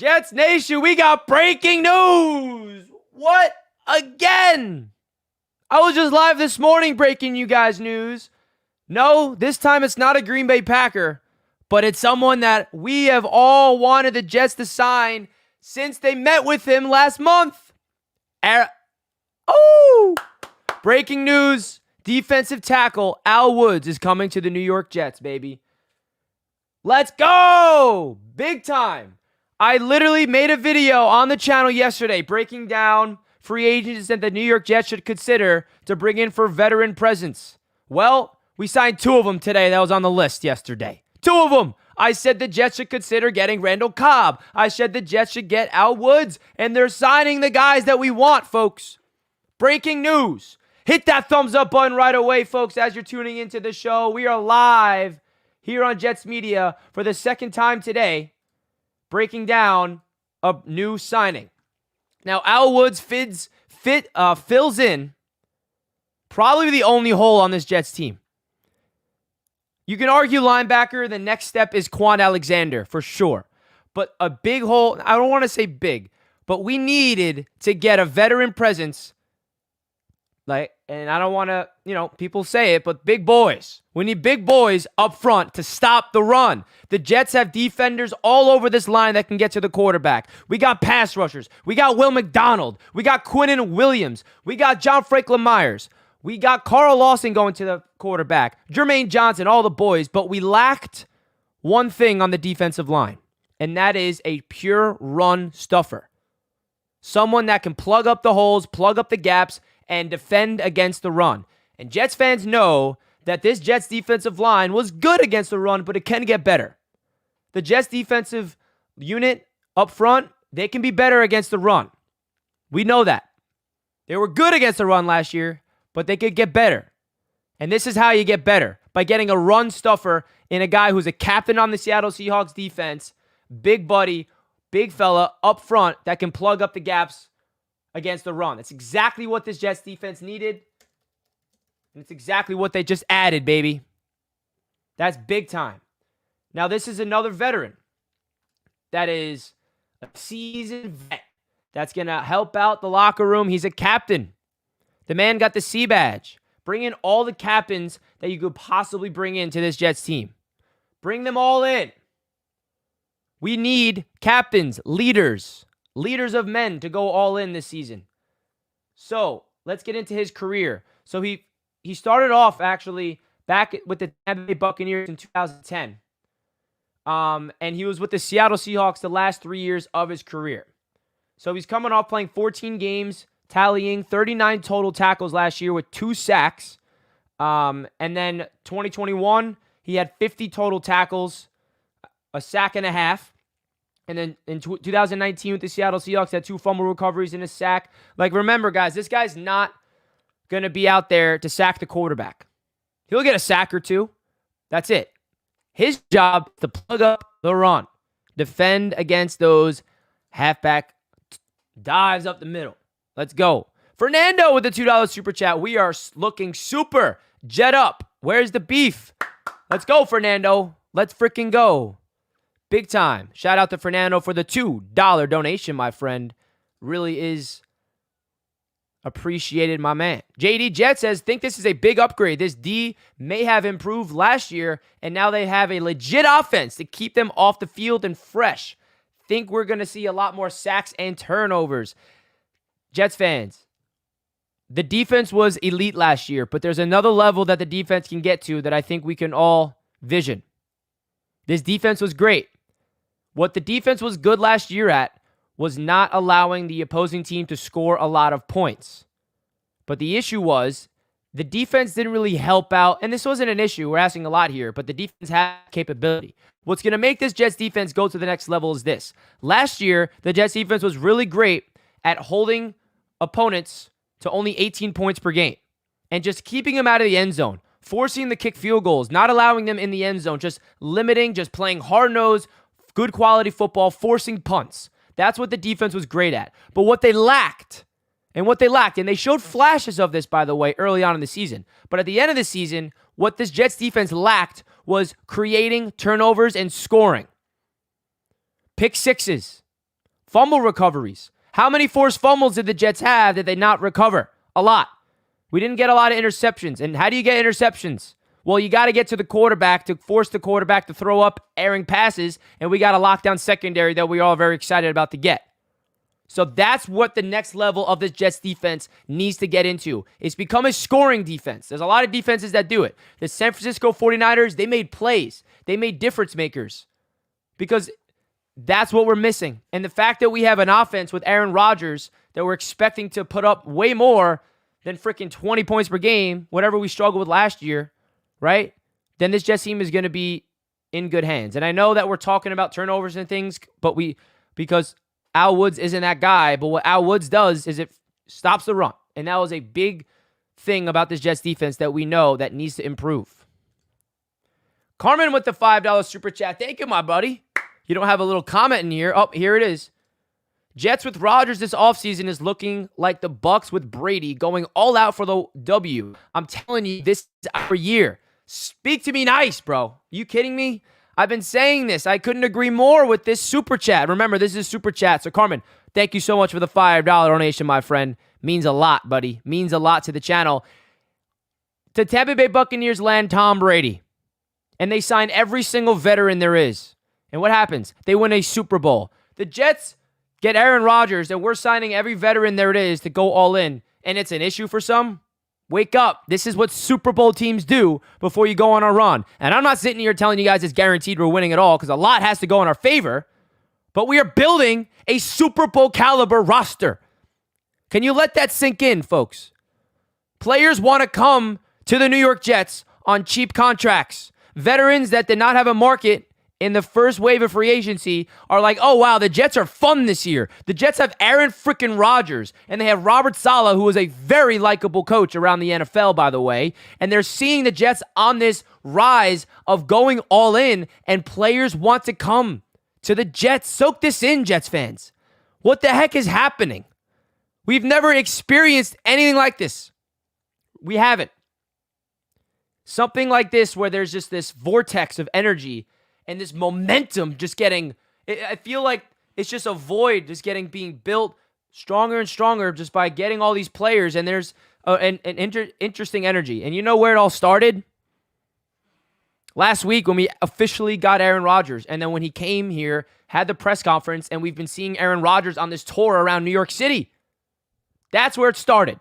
Jets Nation, we got breaking news. What? Again? I was just live this morning breaking you guys news. No, this time it's not a Green Bay Packer, but it's someone that we have all wanted the Jets to sign since they met with him last month. Breaking news. Defensive tackle Al Woods is coming to the New York Jets, baby. Let's go! Big time. I literally made a video on the channel yesterday breaking down free agents that the New York Jets should consider to bring in for veteran presence. Well, we signed 2 of them today. That was on the list yesterday. 2 of them. I said the Jets should consider getting Randall Cobb. I said the Jets should get Al Woods. And they're signing the guys that we want, folks. Breaking news. Hit that thumbs up button right away, folks, as you're tuning into the show. We are live here on Jets Media for the second time today, breaking down a new signing. Now, Al Woods fills in probably the only hole on this Jets team. You can argue linebacker. The next step is Quan Alexander, for sure. But a big hole, I don't want to say big, but we needed to get a veteran presence. And I don't want to, people say it, but big boys. We need big boys up front to stop the run. The Jets have defenders all over this line that can get to the quarterback. We got pass rushers. We got Will McDonald. We got Quinnen Williams. We got John Franklin Myers. We got Carl Lawson going to the quarterback. Jermaine Johnson, all the boys. But we lacked one thing on the defensive line, and that is a pure run stuffer. Someone that can plug up the holes, plug up the gaps, and defend against the run. And Jets fans know that this Jets defensive line was good against the run, but it can get better. The Jets defensive unit up front, they can be better against the run. We know that. They were good against the run last year, but they could get better. And this is how you get better, by getting a run stuffer in a guy who's a captain on the Seattle Seahawks defense, big buddy, big fella up front that can plug up the gaps against the run. That's exactly what this Jets defense needed. And it's exactly what they just added, baby. That's big time. Now, this is another veteran that is a seasoned vet that's going to help out the locker room. He's a captain. The man got the C badge. Bring in all the captains that you could possibly bring into this Jets team. Bring them all in. We need captains, leaders of men to go all in this season. So let's get into his career. So he started off actually back with the Tampa Bay Buccaneers in 2010. And he was with the Seattle Seahawks the last 3 years of his career. So he's coming off playing 14 games, tallying 39 total tackles last year with 2 sacks. And then 2021, he had 50 total tackles, a sack and a half. And then in 2019 with the Seattle Seahawks, had 2 fumble recoveries and a sack. Remember, guys, this guy's not going to be out there to sack the quarterback. He'll get a sack or 2. That's it. His job is to plug up the run. Defend against those halfback dives up the middle. Let's go. Fernando with the $2 super chat. We are looking super. Jet up. Where's the beef? Let's go, Fernando. Let's freaking go. Big time. Shout out to Fernando for the $2 donation, my friend. Really is appreciated, my man. JD Jet says, think this is a big upgrade. This D may have improved last year, and now they have a legit offense to keep them off the field and fresh. Think we're going to see a lot more sacks and turnovers. Jets fans, the defense was elite last year, but there's another level that the defense can get to that I think we can all vision. This defense was great. What the defense was good last year at was not allowing the opposing team to score a lot of points. But the issue was the defense didn't really help out, and this wasn't an issue. We're asking a lot here, but the defense had capability. What's going to make this Jets defense go to the next level is this. Last year, the Jets defense was really great at holding opponents to only 18 points per game and just keeping them out of the end zone, forcing the kick field goals, not allowing them in the end zone, just limiting, just playing hard-nosed, good quality football, forcing punts. That's what the defense was great at. But what they lacked, and they showed flashes of this, by the way, early on in the season. But at the end of the season, what this Jets defense lacked was creating turnovers and scoring. Pick sixes. Fumble recoveries. How many forced fumbles did the Jets have that they not recover? A lot. We didn't get a lot of interceptions. And how do you get interceptions? Well, you got to get to the quarterback to force the quarterback to throw up erring passes, and we got a lockdown secondary that we all are very excited about to get. So that's what the next level of this Jets defense needs to get into. It's become a scoring defense. There's a lot of defenses that do it. The San Francisco 49ers, they made plays. They made difference makers because that's what we're missing. And the fact that we have an offense with Aaron Rodgers that we're expecting to put up way more than freaking 20 points per game, whatever we struggled with last year, right? Then this Jets team is going to be in good hands. And I know that we're talking about turnovers and things, but because Al Woods isn't that guy, but what Al Woods does is it stops the run. And that was a big thing about this Jets defense that we know that needs to improve. Carmen with the $5 super chat. Thank you, my buddy. You don't have a little comment in here. Oh, here it is. Jets with Rodgers this offseason is looking like the Bucs with Brady going all out for the W. I'm telling you, this is our year. Speak to me nice, bro. You kidding me? I've been saying this. I couldn't agree more with this super chat. Remember, this is super chat. So, Carmen, thank you so much for the $5 donation, my friend. Means a lot, buddy. Means a lot to the channel. The Tampa Bay Buccaneers land Tom Brady, and they sign every single veteran there is. And what happens? They win a Super Bowl. The Jets get Aaron Rodgers, and we're signing every veteran there it is to go all in, and it's an issue for some. Wake up. This is what Super Bowl teams do before you go on a run. And I'm not sitting here telling you guys it's guaranteed we're winning at all because a lot has to go in our favor, but we are building a Super Bowl caliber roster. Can you let that sink in, folks? Players want to come to the New York Jets on cheap contracts. Veterans that did not have a market in the first wave of free agency are like, oh, wow, the Jets are fun this year. The Jets have Aaron freaking Rodgers, and they have Robert Saleh, who is a very likable coach around the NFL, by the way, and they're seeing the Jets on this rise of going all in, and players want to come to the Jets. Soak this in, Jets fans. What the heck is happening? We've never experienced anything like this. We haven't. Something like this where there's just this vortex of energy and this momentum just getting, I feel like it's just a void just being built stronger and stronger just by getting all these players, and there's an interesting energy. And you know where it all started? Last week when we officially got Aaron Rodgers, and then when he came here, had the press conference, and we've been seeing Aaron Rodgers on this tour around New York City. That's where it started.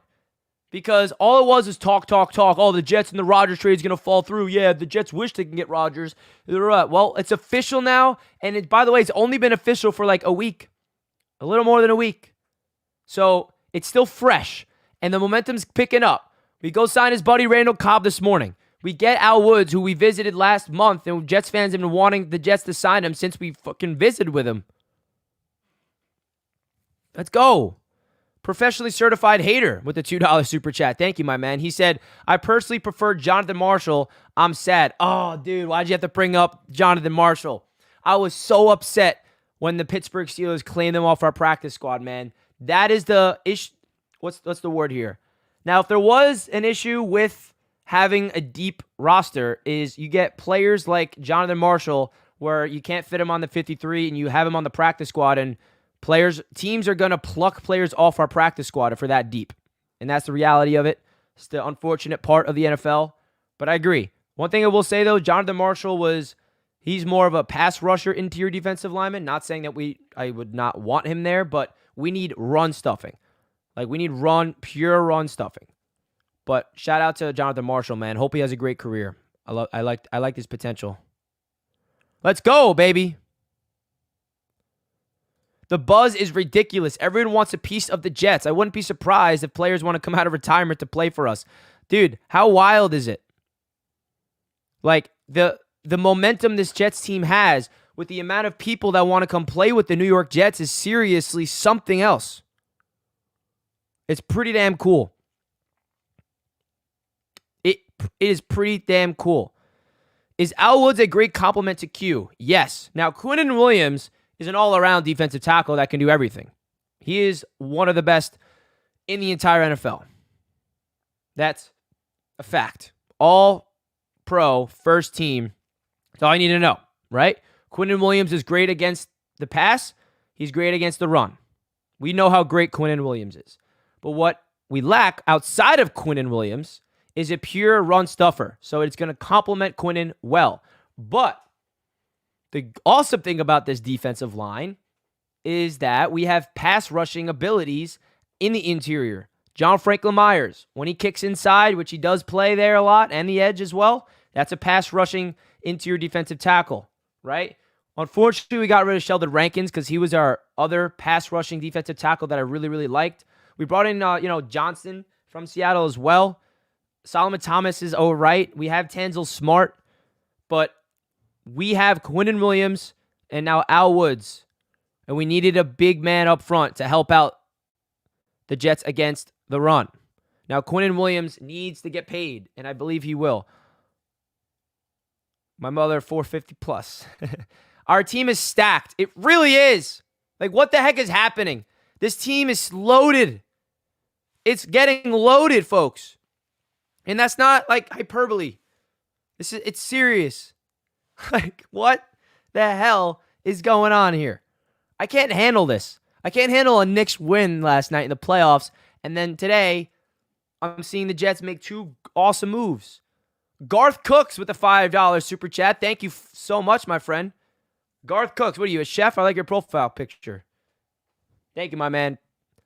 Because all it was is talk. Oh, the Jets and the Rodgers trade is going to fall through. Yeah, the Jets wish they can get Rodgers. Well, it's official now. And by the way, it's only been official for like a week. A little more than a week. So it's still fresh. And the momentum's picking up. We go sign his buddy Randall Cobb this morning. We get Al Woods, who we visited last month. And Jets fans have been wanting the Jets to sign him since we fucking visited with him. Let's go. Professionally certified hater with the $2 super chat. Thank you, my man. He said, I personally prefer Jonathan Marshall. I'm sad. Oh, dude, why'd you have to bring up Jonathan Marshall? I was so upset when the Pittsburgh Steelers claimed him off our practice squad, man. That is the issue. What's the word here? Now, if there was an issue with having a deep roster, is you get players like Jonathan Marshall where you can't fit him on the 53 and you have him on the practice squad, and teams are going to pluck players off our practice squad if we're that deep. And that's the reality of it. It's the unfortunate part of the NFL. But I agree. One thing I will say, though, Jonathan Marshall he's more of a pass rusher, interior defensive lineman. Not saying that I would not want him there, but we need run stuffing. Like, we need pure run stuffing. But shout out to Jonathan Marshall, man. Hope he has a great career. I like his potential. Let's go, baby. The buzz is ridiculous. Everyone wants a piece of the Jets. I wouldn't be surprised if players want to come out of retirement to play for us. Dude, how wild is it? Like, the momentum this Jets team has with the amount of people that want to come play with the New York Jets is seriously something else. It's pretty damn cool. It is pretty damn cool. Is Al Woods a great compliment to Q? Yes. Now, Quinnen Williams is an all-around defensive tackle that can do everything. He is one of the best in the entire NFL. That's a fact. All pro, first team. That's all I need to know, right? Quinnen Williams is great against the pass. He's great against the run. We know how great Quinnen Williams is. But what we lack outside of Quinnen Williams is a pure run stuffer. So it's going to complement Quinnen well. But the awesome thing about this defensive line is that we have pass rushing abilities in the interior. John Franklin Myers, when he kicks inside, which he does play there a lot, and the edge as well, that's a pass rushing interior defensive tackle, right? Unfortunately, we got rid of Sheldon Rankins because he was our other pass rushing defensive tackle that I really, really liked. We brought in, Johnson from Seattle as well. Solomon Thomas is all right. We have Tanzel Smart, but we have Quinnen Williams and now Al Woods, and we needed a big man up front to help out the Jets against the run. Now, Quinnen Williams needs to get paid, and I believe he will. My mother, 450 plus. Our team is stacked. It really is. Like, what the heck is happening? This team is loaded. It's getting loaded, folks. And that's not like hyperbole. It's serious. Like, what the hell is going on here? I can't handle this. I can't handle a Knicks win last night in the playoffs, and then today I'm seeing the Jets make two awesome moves. Garth Cooks with the $5 super chat. Thank you so much, my friend. Garth Cooks, what are you, a chef? I like your profile picture. Thank you, my man.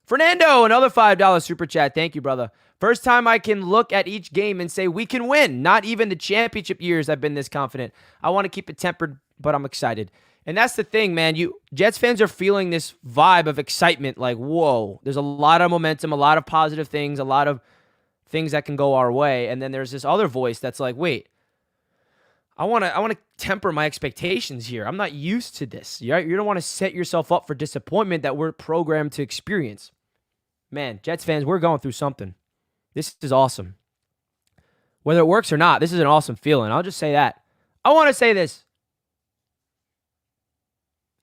Fernando, another $5 super chat. Thank you, brother. First time I can look at each game and say we can win. Not even the championship years I've been this confident. I want to keep it tempered, but I'm excited. And that's the thing, man. Jets fans are feeling this vibe of excitement, like, whoa, there's a lot of momentum, a lot of positive things, a lot of things that can go our way. And then there's this other voice that's like, wait, I want to temper my expectations here. I'm not used to this. You don't want to set yourself up for disappointment that we're programmed to experience. Man, Jets fans, we're going through something. This is awesome. Whether it works or not, this is an awesome feeling. I'll just say that. I want to say this.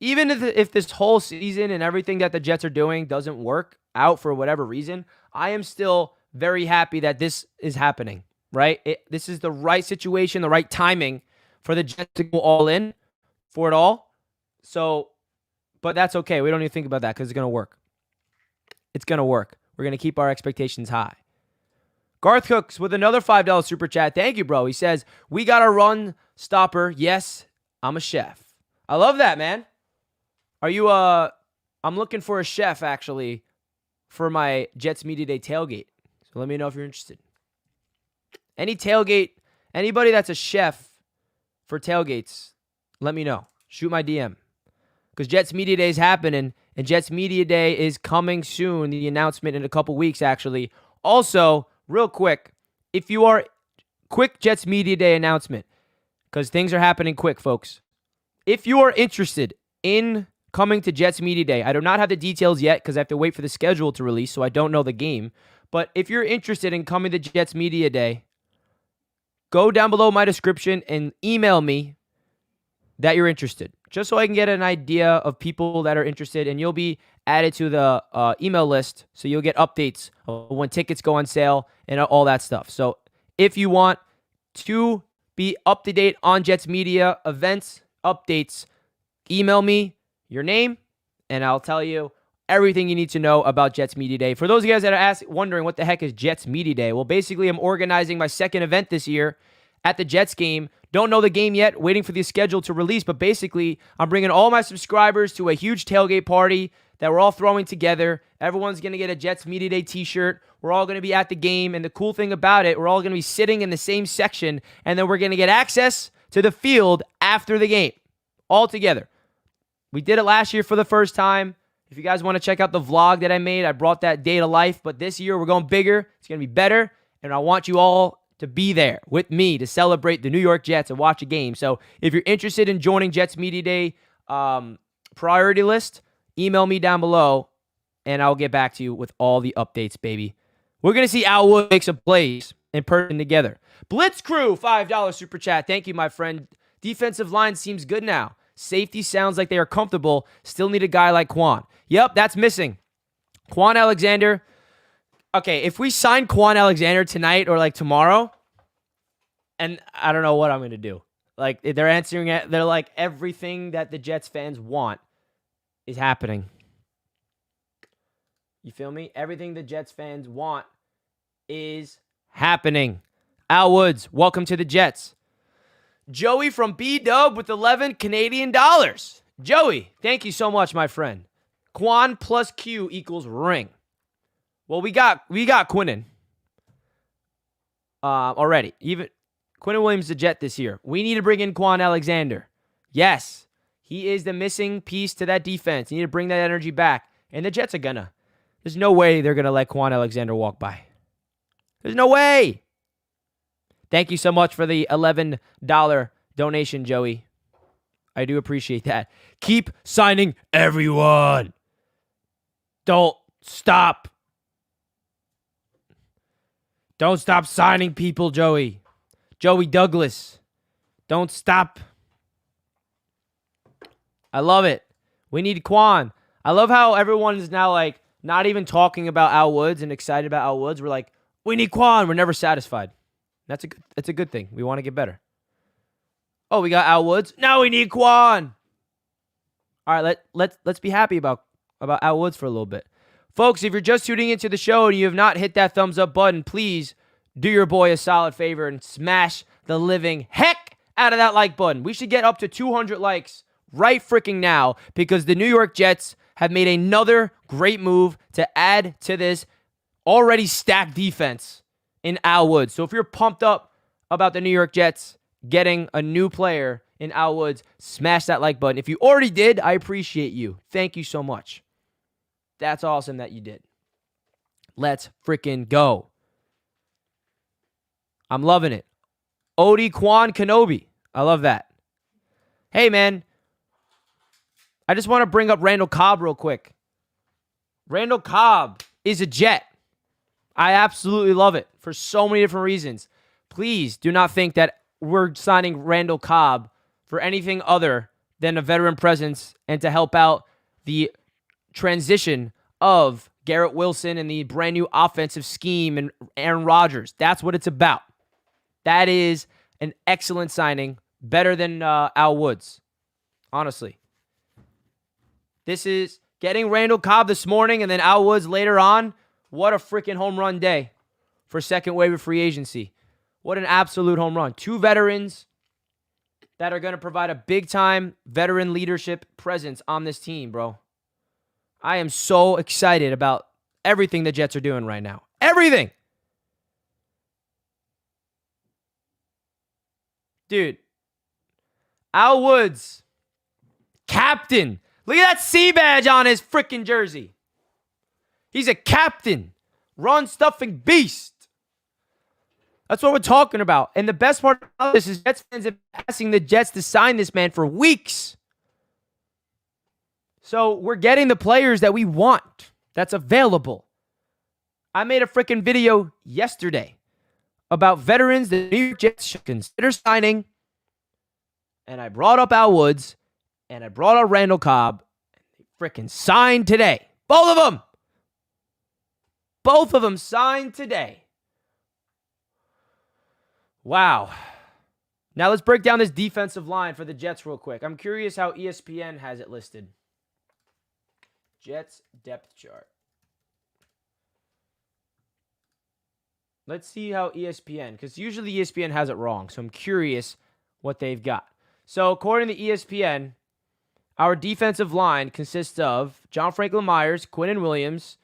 Even if this whole season and everything that the Jets are doing doesn't work out for whatever reason, I am still very happy that this is happening, right? This is the right situation, the right timing for the Jets to go all in for it all. So, but that's okay. We don't need to think about that because it's going to work. It's going to work. We're going to keep our expectations high. Garth Cooks with another $5 super chat. Thank you, bro. He says, we got a run stopper. Yes, I'm a chef. I love that, man. Are you, I'm looking for a chef, actually, for my Jets Media Day tailgate. So let me know if you're interested. Any tailgate, anybody that's a chef for tailgates, let me know. Shoot my DM. Because Jets Media Day is happening, and Jets Media Day is coming soon. The announcement in a couple weeks, actually. Also, real quick, if you are, quick Jets Media Day announcement, because things are happening quick, folks. If you are interested in coming to Jets Media Day, I do not have the details yet because I have to wait for the schedule to release, so I don't know the game. But if you're interested in coming to Jets Media Day, go down below my description and email me that you're interested, just so I can get an idea of people that are interested, and you'll be added to the email list, so you'll get updates of when tickets go on sale and all that stuff. So if you want to be up to date on Jets Media events, updates, email me your name, and I'll tell you everything you need to know about Jets Media Day. For those of you guys that are wondering what the heck is Jets Media Day, well, basically I'm organizing my second event this year at the Jets game. Don't know the game yet, waiting for the schedule to release, but basically I'm bringing all my subscribers to a huge tailgate party that we're all throwing together. Everyone's going to get a Jets Media Day t-shirt. We're all going to be at the game, and the cool thing about it, we're all going to be sitting in the same section, and then we're going to get access to the field after the game, all together. We did it last year for the first time. If you guys want to check out the vlog that I made, I brought that day to life. But this year, we're going bigger. It's going to be better. And I want you all to be there with me to celebrate the New York Jets and watch a game. So if you're interested in joining Jets Media Day priority list, email me down below, and I'll get back to you with all the updates, baby. We're going to see Al Wood make some plays in person together. Blitz Crew, $5 super chat. Thank you, my friend. Defensive line seems good now. Safety sounds like they are comfortable. Still need a guy like Quan. Yep, that's missing. Quan Alexander. Okay, if we sign Quan Alexander tonight or like tomorrow, and I don't know what I'm going to do. Like, they're answering it. They're like everything that the Jets fans want. is happening. You feel me? Everything the Jets fans want is happening. Al Woods, welcome to the Jets. Joey from B-Dub with 11 Canadian dollars. Joey, thank you so much, my friend. Quan plus Q equals ring. Well, we got Quinnen already. Even Quinnen Williams the Jet this year. We need to bring in Quan Alexander. Yes, he is the missing piece to that defense. You need to bring that energy back. And the Jets are gonna. There's no way they're gonna let Quan Alexander walk by. There's no way. Thank you so much for the $11 donation, Joey. I do appreciate that. Keep signing everyone. Don't stop. Don't stop signing people, Joey. Joey Douglas. Don't stop. I love it. We need Quan. I love how everyone is now like not even talking about Al Woods and excited about Al Woods. We're like, we need Quan. We're never satisfied. That's a good thing. We want to get better. Oh, we got Al Woods. Now we need Quan. All right, let's be happy about Al Woods for a little bit. Folks, if you're just tuning into the show and you have not hit that thumbs up button, please do your boy a solid favor and smash the living heck out of that like button. We should get up to 200 likes right freaking now because the New York Jets have made another great move to add to this already stacked defense in Al Woods. So if you're pumped up about the New York Jets getting a new player in Al Woods, smash that like button. If you already did, I appreciate you. Thank you so much. That's awesome that you did. Let's freaking go. I'm loving it. Odie Quan Kenobi. I love that. Hey, man. I just want to bring up Randall Cobb real quick. Randall Cobb is a Jet. I absolutely love it for so many different reasons. Please do not think that we're signing Randall Cobb for anything other than a veteran presence and to help out the transition of Garrett Wilson and the brand new offensive scheme and Aaron Rodgers. That's what it's about. That is an excellent signing, better than Al Woods, honestly. This is getting Randall Cobb this morning and then Al Woods later on. What a freaking home run day for second wave of free agency. What an absolute home run. Two veterans that are going to provide a big-time veteran leadership presence on this team, bro. I am so excited about everything the Jets are doing right now. Everything! Dude. Al Woods. Captain. Look at that C badge on his freaking jersey. He's a captain. Run-stuffing beast. That's what we're talking about. And the best part of this is Jets fans have been asking the Jets to sign this man for weeks. So we're getting the players that we want. That's available. I made a freaking video yesterday about veterans the New York Jets should consider signing. And I brought up Al Woods. And I brought up Randall Cobb. And they freaking signed today. Both of them. Both of them signed today. Wow. Now let's break down this defensive line for the Jets real quick. I'm curious how ESPN has it listed. Jets depth chart. Let's see how ESPN, because usually ESPN has it wrong. So I'm curious what they've got. So according to ESPN, our defensive line consists of John Franklin Myers, Quinnen Williams,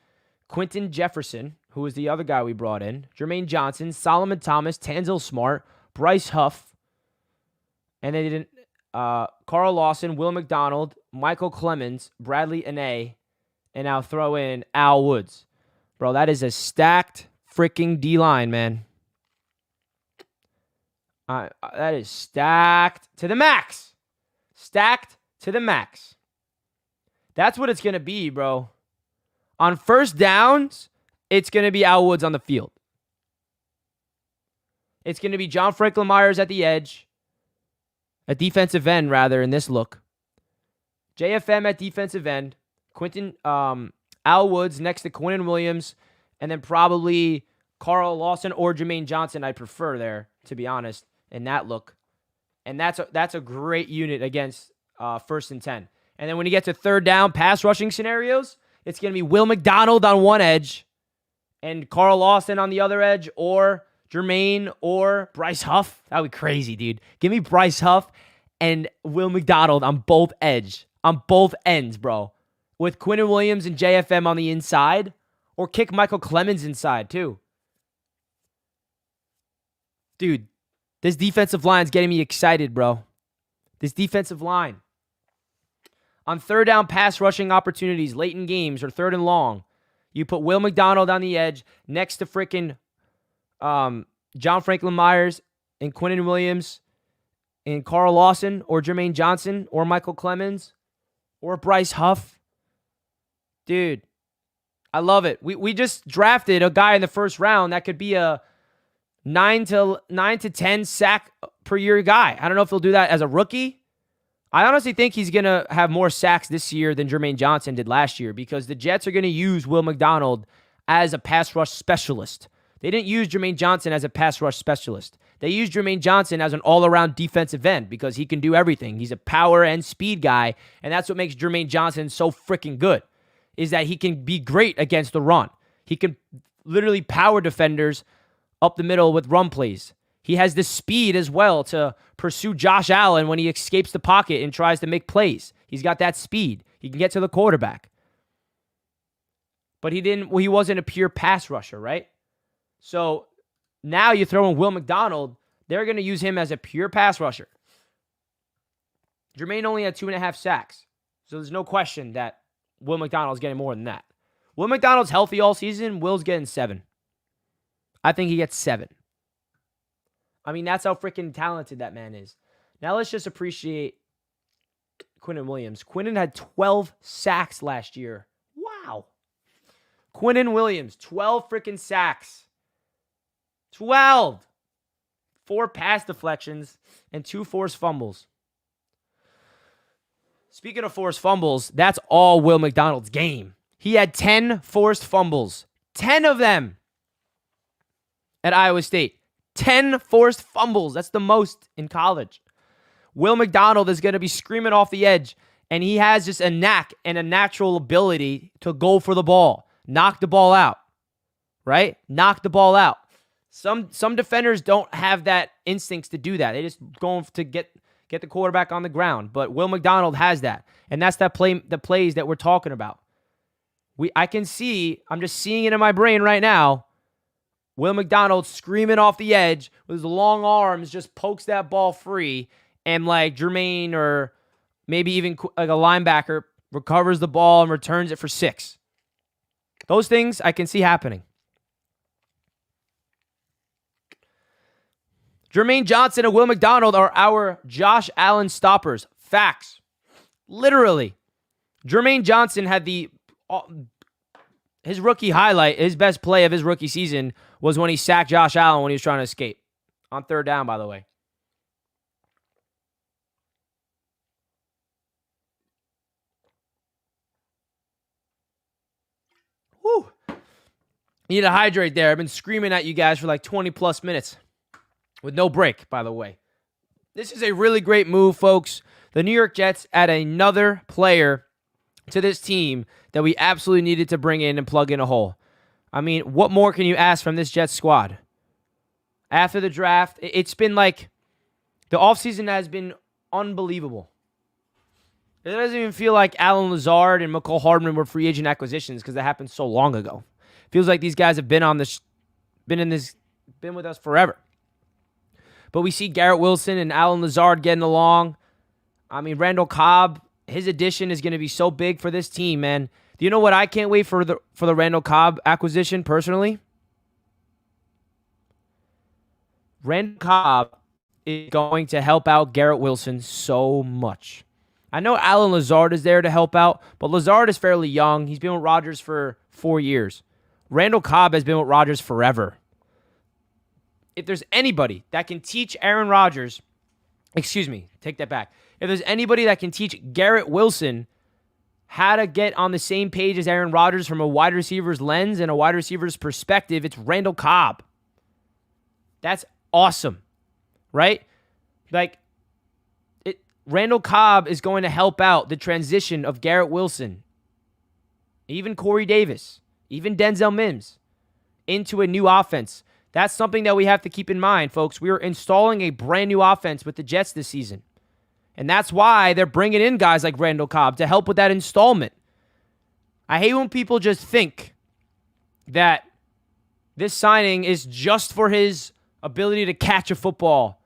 Quinton Jefferson, who was the other guy we brought in, Jermaine Johnson, Solomon Thomas, Tanzel Smart, Bryce Huff, and they didn't. Carl Lawson, Will McDonald, Michael Clemens, Bradley Ane, and now throw in Al Woods. Bro, that is a stacked freaking D-line, man. That is stacked to the max. Stacked to the max. That's what it's going to be, bro. On first downs, it's going to be Al Woods on the field. It's going to be John Franklin Myers at the edge. A defensive end, rather, in this look. JFM at defensive end. Al Woods next to Quinnen Williams. And then probably Carl Lawson or Jermaine Johnson, I'd prefer there, to be honest, in that look. And that's a great unit against 1st and 10. And then when you get to third down pass rushing scenarios, it's going to be Will McDonald on one edge and Carl Lawson on the other edge, or Jermaine or Bryce Huff. That would be crazy, dude. Give me Bryce Huff and Will McDonald on both ends, bro. With Quinnen Williams and JFM on the inside, or kick Michael Clemens inside too. Dude, this defensive line's getting me excited, bro. This defensive line. On third down pass rushing opportunities late in games or third and long, you put Will McDonald on the edge next to freaking John Franklin Myers and Quinnen Williams and Carl Lawson or Jermaine Johnson or Michael Clemens or Bryce Huff. Dude, I love it. We just drafted a guy in the first round that could be a 9 to 10 sack per year guy. I don't know if he'll do that as a rookie. I honestly think he's going to have more sacks this year than Jermaine Johnson did last year because the Jets are going to use Will McDonald as a pass rush specialist. They didn't use Jermaine Johnson as a pass rush specialist. They used Jermaine Johnson as an all-around defensive end because he can do everything. He's a power and speed guy, and that's what makes Jermaine Johnson so freaking good, is that he can be great against the run. He can literally power defenders up the middle with run plays. He has the speed as well to pursue Josh Allen when he escapes the pocket and tries to make plays. He's got that speed. He can get to the quarterback. But he wasn't a pure pass rusher, right? So now you throw in Will McDonald, they're going to use him as a pure pass rusher. Jermaine only had 2.5 sacks. So there's no question that Will McDonald's getting more than that. Will McDonald's healthy all season. Will's getting 7. I think he gets 7. I mean, that's how freaking talented that man is. Now let's just appreciate Quinnen Williams. Quinnen had 12 sacks last year. Wow. Quinnen Williams, 12 freaking sacks. 12. 4 pass deflections and 2 forced fumbles. Speaking of forced fumbles, that's all Will McDonald's game. He had 10 forced fumbles. 10 of them at Iowa State. 10 forced fumbles. That's the most in college. Will McDonald is going to be screaming off the edge, and he has just a knack and a natural ability to go for the ball. Knock the ball out, right? Knock the ball out. Some defenders don't have that instincts to do that. They just go to get the quarterback on the ground. But Will McDonald has that, and that's the plays that we're talking about. I'm just seeing it in my brain right now. Will McDonald screaming off the edge with his long arms just pokes that ball free, and like Jermaine or maybe even like a linebacker recovers the ball and returns it for 6. Those things I can see happening. Jermaine Johnson and Will McDonald are our Josh Allen stoppers. Facts. Literally. Jermaine Johnson had his rookie highlight, his best play of his rookie season was when he sacked Josh Allen when he was trying to escape. On third down, by the way. Whew. Need to hydrate there. I've been screaming at you guys for like 20 plus minutes. With no break, by the way. This is a really great move, folks. The New York Jets add another player to this team that we absolutely needed to bring in and plug in a hole. I mean, what more can you ask from this Jets squad? After the draft, it's been like, the offseason has been unbelievable. It doesn't even feel like Alan Lazard and McCole Hardman were free agent acquisitions because that happened so long ago. It feels like these guys have been with us forever. But we see Garrett Wilson and Alan Lazard getting along. I mean, Randall Cobb, his addition is going to be so big for this team, man. Do you know what I can't wait for the Randall Cobb acquisition personally? Randall Cobb is going to help out Garrett Wilson so much. I know Alan Lazard is there to help out, but Lazard is fairly young. He's been with Rodgers for 4 years. Randall Cobb has been with Rodgers forever. If there's anybody that can teach Aaron Rodgers, take that back. If there's anybody that can teach Garrett Wilson how to get on the same page as Aaron Rodgers from a wide receiver's lens and a wide receiver's perspective, it's Randall Cobb. That's awesome, right? Like, Randall Cobb is going to help out the transition of Garrett Wilson, even Corey Davis, even Denzel Mims, into a new offense. That's something that we have to keep in mind, folks. We are installing a brand new offense with the Jets this season. And that's why they're bringing in guys like Randall Cobb to help with that installment. I hate when people just think that this signing is just for his ability to catch a football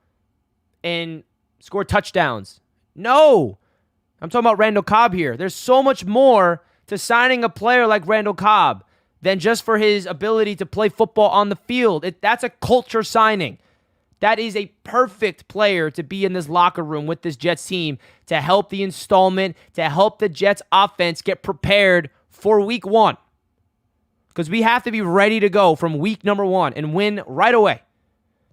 and score touchdowns. No. I'm talking about Randall Cobb here. There's so much more to signing a player like Randall Cobb than just for his ability to play football on the field. That's a culture signing. That is a perfect player to be in this locker room with this Jets team to help the installment, to help the Jets offense get prepared for week 1. Because we have to be ready to go from week number 1 and win right away.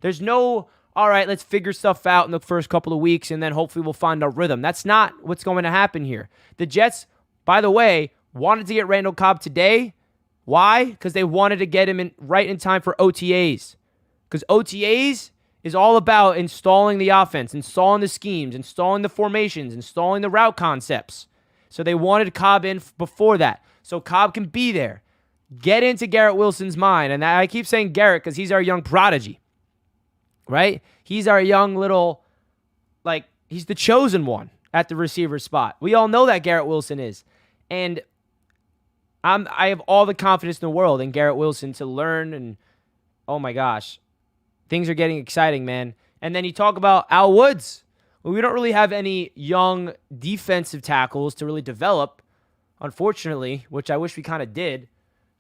There's no, all right, let's figure stuff out in the first couple of weeks and then hopefully we'll find our rhythm. That's not what's going to happen here. The Jets, by the way, wanted to get Randall Cobb today. Why? Because they wanted to get him right in time for OTAs. Because OTAs is all about installing the offense, installing the schemes, installing the formations, installing the route concepts. So they wanted Cobb in before that. So Cobb can be there. Get into Garrett Wilson's mind. And I keep saying Garrett because he's our young prodigy. Right? He's our young little, he's the chosen one at the receiver spot. We all know that Garrett Wilson is. And I have all the confidence in the world in Garrett Wilson to learn, and oh my gosh, things are getting exciting, man. And then you talk about Al Woods. Well, we don't really have any young defensive tackles to really develop, unfortunately, which I wish we kind of did.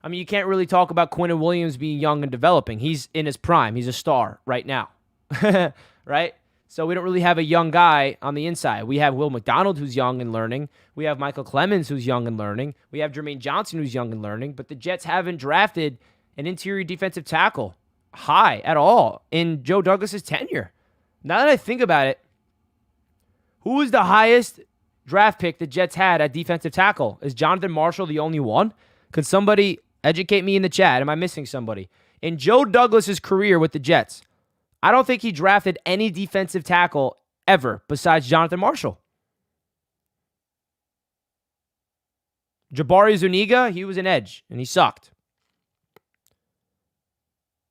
I mean, you can't really talk about Quinnen Williams being young and developing. He's in his prime. He's a star right now, right? So we don't really have a young guy on the inside. We have Will McDonald, who's young and learning. We have Michael Clemens, who's young and learning. We have Jermaine Johnson, who's young and learning. But the Jets haven't drafted an interior defensive tackle high at all in Joe Douglas's tenure. Now that I think about it, who was the highest draft pick the Jets had at defensive tackle? Is Jonathan Marshall the only one? Could somebody educate me in the chat? Am I missing somebody? In Joe Douglas's career with the Jets, I don't think he drafted any defensive tackle ever besides Jonathan Marshall. Jabari Zuniga, he was an edge, and he sucked.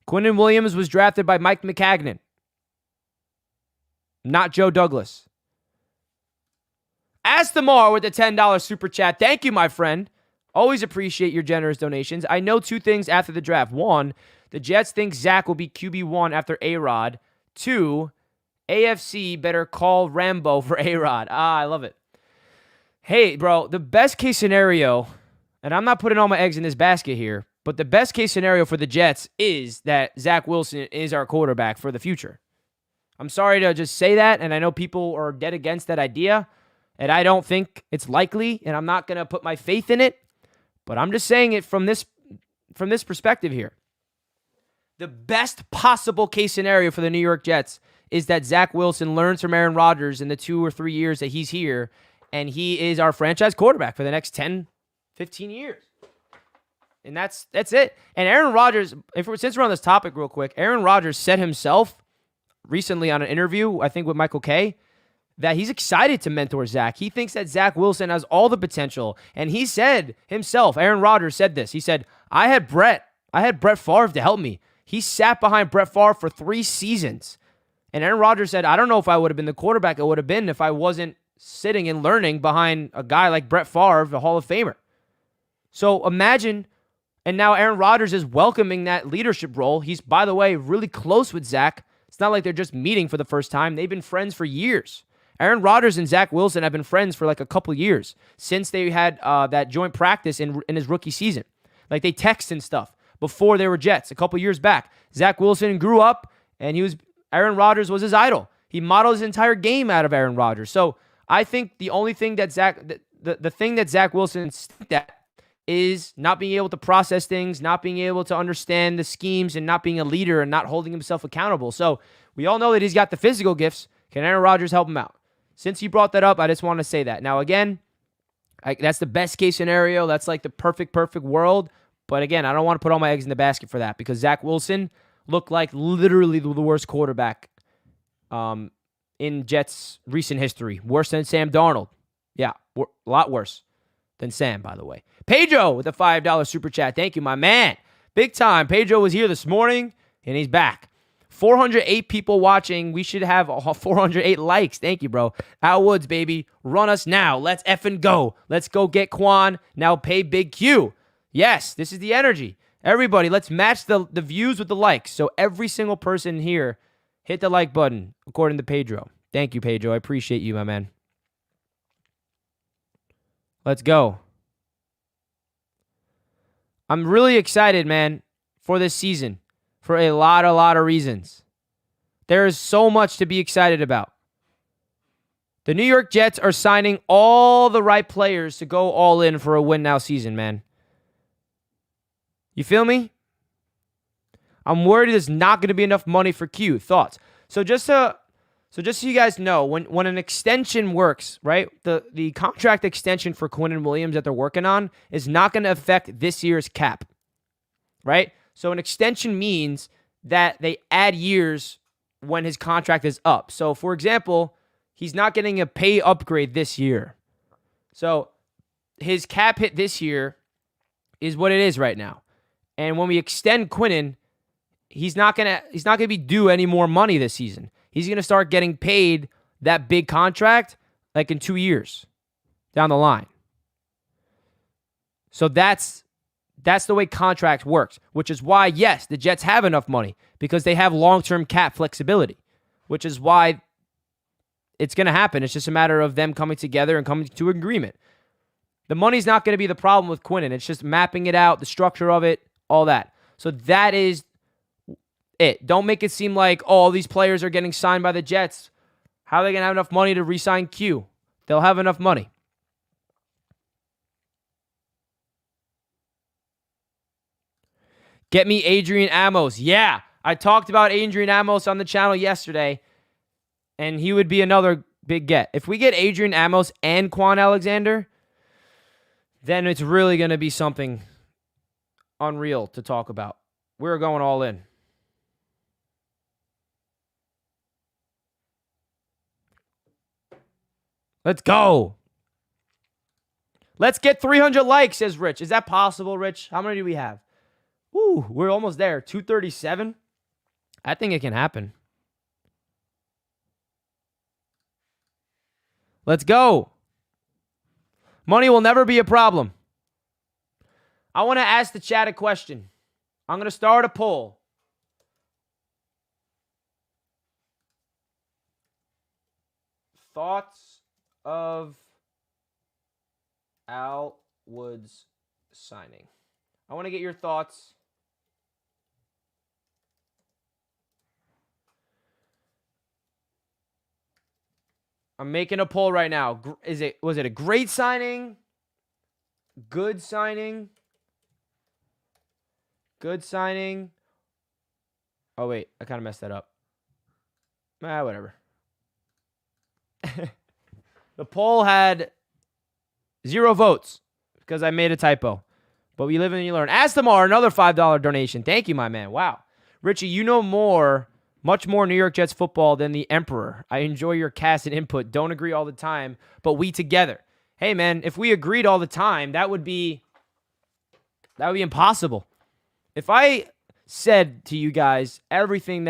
Quinnen Williams was drafted by Mike McCagnon, not Joe Douglas. Astamar with the $10 super chat. Thank you, my friend. Always appreciate your generous donations. I know 2 things after the draft. 1, the Jets think Zach will be QB1 after A-Rod. 2, AFC better call Rambo for A-Rod. I love it. Hey, bro, the best case scenario, and I'm not putting all my eggs in this basket here, but the best case scenario for the Jets is that Zach Wilson is our quarterback for the future. I'm sorry to just say that, and I know people are dead against that idea, and I don't think it's likely, and I'm not going to put my faith in it, but I'm just saying it from this perspective here. The best possible case scenario for the New York Jets is that Zach Wilson learns from Aaron Rodgers in the 2 or 3 years that he's here, and he is our franchise quarterback for the next 10, 15 years. And that's it. And Aaron Rodgers, since we're on this topic real quick, Aaron Rodgers said himself recently on an interview, I think with Michael Kay, that he's excited to mentor Zach. He thinks that Zach Wilson has all the potential. And he said himself, Aaron Rodgers said this. He said, I had Brett Favre to help me. He sat behind Brett Favre for 3 seasons. And Aaron Rodgers said, I don't know if I would have been the quarterback I would have been if I wasn't sitting and learning behind a guy like Brett Favre, the Hall of Famer. So imagine, and now Aaron Rodgers is welcoming that leadership role. He's, by the way, really close with Zach. It's not like they're just meeting for the first time. They've been friends for years. Aaron Rodgers and Zach Wilson have been friends for like a couple years since they had that joint practice in his rookie season. Like they text and stuff before they were Jets a couple years back. Zach Wilson grew up, and Aaron Rodgers was his idol. He modeled his entire game out of Aaron Rodgers. So I think the only thing that the thing that Zach Wilson that is not being able to process things, not being able to understand the schemes, and not being a leader and not holding himself accountable. So we all know that he's got the physical gifts. Can Aaron Rodgers help him out? Since you brought that up, I just want to say that. Now, again, that's the best case scenario. That's like the perfect world. But again, I don't want to put all my eggs in the basket for that because Zach Wilson looked like literally the worst quarterback in Jets' recent history. Worse than Sam Darnold. Yeah, a lot worse than Sam, by the way. Pedro with a $5 super chat. Thank you, my man. Big time. Pedro was here this morning, and he's back. 408 people watching. We should have 408 likes. Thank you, bro. Al Woods, baby. Run us now. Let's effing go. Let's go get Quan. Now pay Big Q. Yes, this is the energy. Everybody, let's match the views with the likes. So every single person here, hit the like button, according to Pedro. Thank you, Pedro. I appreciate you, my man. Let's go. I'm really excited, man, for this season for a lot of reasons. There is so much to be excited about. The New York Jets are signing all the right players to go all in for a win now season, man. You feel me? I'm worried there's not going to be enough money for Q. Thoughts? So just so you guys know, when an extension works, right? The contract extension for Quinnen Williams that they're working on is not going to affect this year's cap, right? So an extension means that they add years when his contract is up. So, for example, he's not getting a pay upgrade this year. So his cap hit this year is what it is right now. And when we extend Quinnen, he's not gonna be due any more money this season. He's gonna start getting paid that big contract like in 2 years down the line. So that's the way contract works, which is why, yes, the Jets have enough money because they have long-term cap flexibility, which is why it's going to happen. It's just a matter of them coming together and coming to an agreement. The money's not going to be the problem with Quinnen. It's just mapping it out, the structure of it, all that. So that is it. Don't make it seem like, oh, all these players are getting signed by the Jets. How are they going to have enough money to re-sign Q? They'll have enough money. Get me Adrian Amos. Yeah, I talked about Adrian Amos on the channel yesterday, and he would be another big get. If we get Adrian Amos and Quan Alexander, then it's really going to be something unreal to talk about. We're going all in. Let's go. Let's get 300 likes, says Rich. Is that possible, Rich? How many do we have? Woo, we're almost there. 237. I think it can happen. Let's go. Money will never be a problem. I want to ask the chat a question. I'm going to start a poll. Thoughts of Al Woods signing. I want to get your thoughts. I'm making a poll right now. Was it a great signing? Good signing? Good signing? Oh, wait. I kind of messed that up. Whatever. The poll had 0 votes because I made a typo. But we live and you learn. Astamar, another $5 donation. Thank you, my man. Wow. Richie, you know much more New York Jets football than the Emperor. I enjoy your cast and input. Don't agree all the time, but we together. Hey, man, if we agreed all the time, that would be impossible. If I said to you guys everything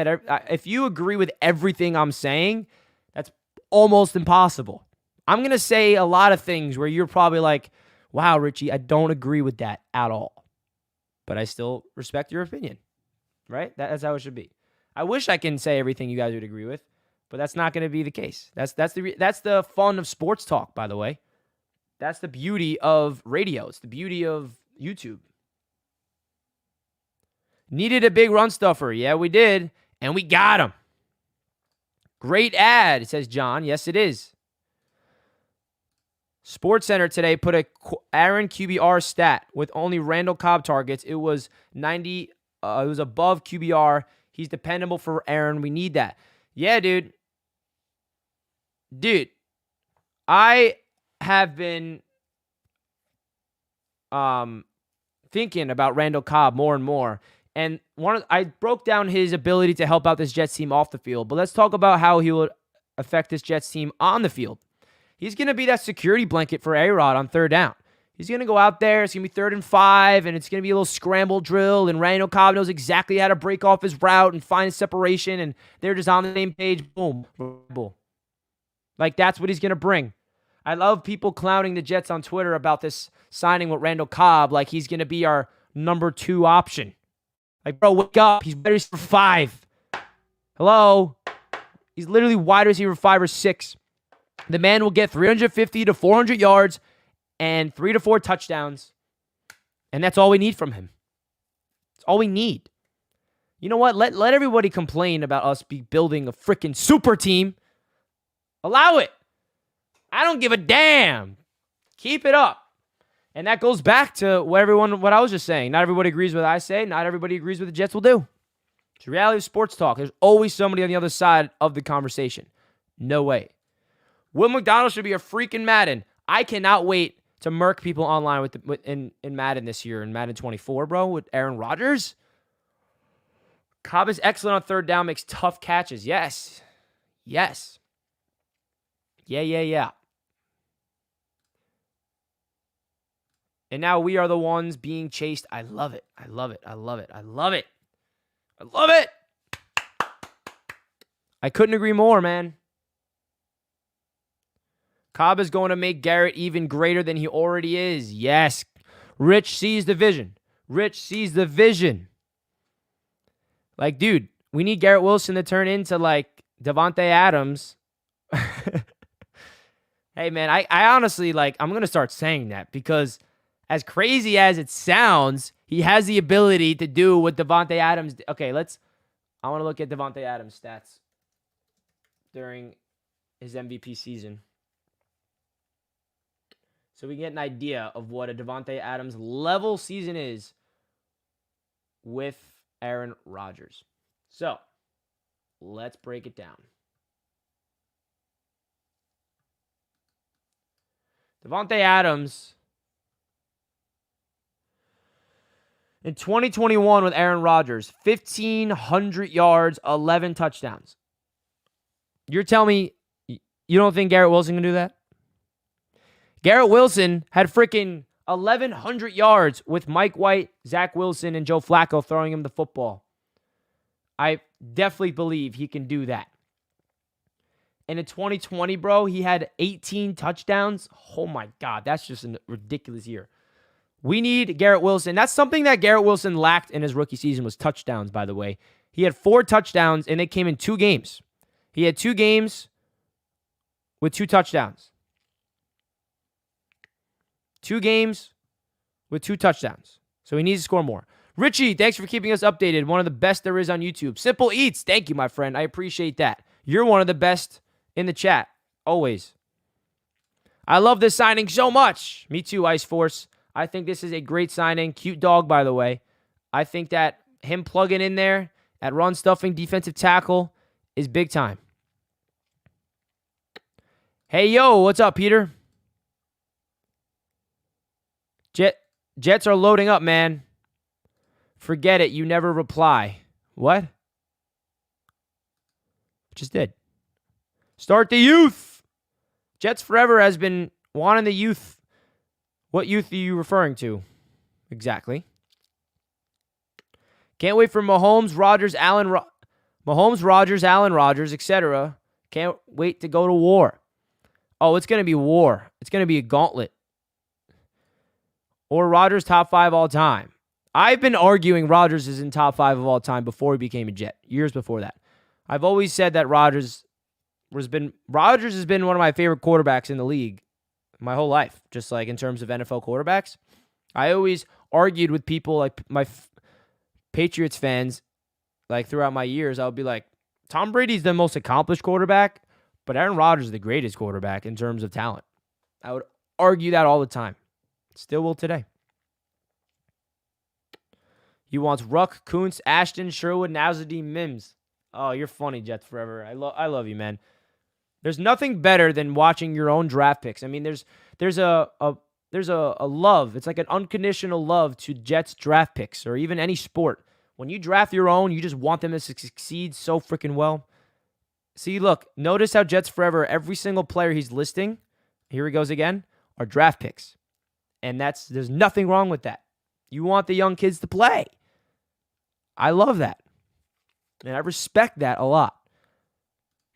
if you agree with everything I'm saying, that's almost impossible. I'm going to say a lot of things where you're probably like, wow, Richie, I don't agree with that at all. But I still respect your opinion, right? That's how it should be. I wish I can say everything you guys would agree with, but that's not going to be the case. That's the fun of sports talk, by the way. That's the beauty of radio. It's the beauty of YouTube. Needed a big run stuffer. Yeah, we did, and we got him. Great ad, says John. Yes, it is. SportsCenter today put a Aaron QBR stat with only Randall Cobb targets. It was 90. It was above QBR. He's dependable for Aaron. We need that. Yeah, dude. I have been thinking about Randall Cobb more and more. And I broke down his ability to help out this Jets team off the field. But let's talk about how he would affect this Jets team on the field. He's going to be that security blanket for A-Rod on third down. He's going to go out there. It's going to be 3rd and 5, and it's going to be a little scramble drill, and Randall Cobb knows exactly how to break off his route and find separation, and they're just on the same page. Boom. Like, that's what he's going to bring. I love people clowning the Jets on Twitter about this signing with Randall Cobb like he's going to be our number 2 option. Like, bro, wake up. He's wide receiver 5. Hello? He's literally wide receiver 5 or 6. The man will get 350 to 400 yards and 3 to 4 touchdowns. And that's all we need from him. That's all we need. You know what? Let everybody complain about us building a freaking super team. Allow it. I don't give a damn. Keep it up. And that goes back to what I was just saying. Not everybody agrees with what I say. Not everybody agrees with what the Jets will do. It's the reality of sports talk. There's always somebody on the other side of the conversation. No way. Will McDonald should be a freaking Madden. I cannot wait to murk people online in Madden this year, in Madden 24, bro, with Aaron Rodgers. Cobb is excellent on third down, makes tough catches. Yes. Yes. Yeah. And now we are the ones being chased. I love it. I love it. I couldn't agree more, man. Cobb is going to make Garrett even greater than he already is. Yes. Rich sees the vision. Like, dude, we need Garrett Wilson to turn into, like, Davante Adams. Hey, man, I honestly, like, I'm going to start saying that because as crazy as it sounds, he has the ability to do what Davante Adams did. Okay, I want to look at Davante Adams' stats during his MVP season, so we can get an idea of what a Davante Adams level season is with Aaron Rodgers. So, let's break it down. Davante Adams in 2021 with Aaron Rodgers, 1,500 yards, 11 touchdowns. You're telling me you don't think Garrett Wilson can do that? Garrett Wilson had freaking 1,100 yards with Mike White, Zach Wilson, and Joe Flacco throwing him the football. I definitely believe he can do that. And in 2020, bro, he had 18 touchdowns. Oh, my God. That's just a ridiculous year. We need Garrett Wilson. That's something that Garrett Wilson lacked in his rookie season was touchdowns, by the way. He had 4 touchdowns, and they came in 2 games. He had 2 games with 2 touchdowns. 2 games with 2 touchdowns. So he needs to score more. Richie, thanks for keeping us updated. One of the best there is on YouTube. Simple Eats, thank you, my friend. I appreciate that. You're one of the best in the chat, always. I love this signing so much. Me too, Ice Force. I think this is a great signing. Cute dog, by the way. I think that him plugging in there at run stuffing defensive tackle is big time. Hey, yo, what's up, Peter? Jets are loading up, man. Forget it. You never reply. What? Just did. Start the youth. Jets Forever has been wanting the youth. What youth are you referring to? Exactly. Can't wait for Mahomes, Rodgers, Allen Rodgers, etc. Can't wait to go to war. Oh, it's going to be war. It's going to be a gauntlet. Or Rodgers top 5 all time. I've been arguing Rodgers is in top 5 of all time before he became a Jet. Years before that. I've always said that Rodgers has been one of my favorite quarterbacks in the league my whole life. Just like in terms of NFL quarterbacks. I always argued with people like my Patriots fans, like throughout my years. I would be like, Tom Brady's the most accomplished quarterback, but Aaron Rodgers is the greatest quarterback in terms of talent. I would argue that all the time. Still will today. He wants Ruck, Kuntz, Ashton, Sherwood, Nazardine, Mims. Oh, you're funny, Jets Forever. I love you, man. There's nothing better than watching your own draft picks. I mean, there's a love. It's like an unconditional love to Jets draft picks or even any sport. When you draft your own, you just want them to succeed so freaking well. See, look, notice how Jets Forever, every single player he's listing, here he goes again, are draft picks. And there's nothing wrong with that. You want the young kids to play. I love that. And I respect that a lot.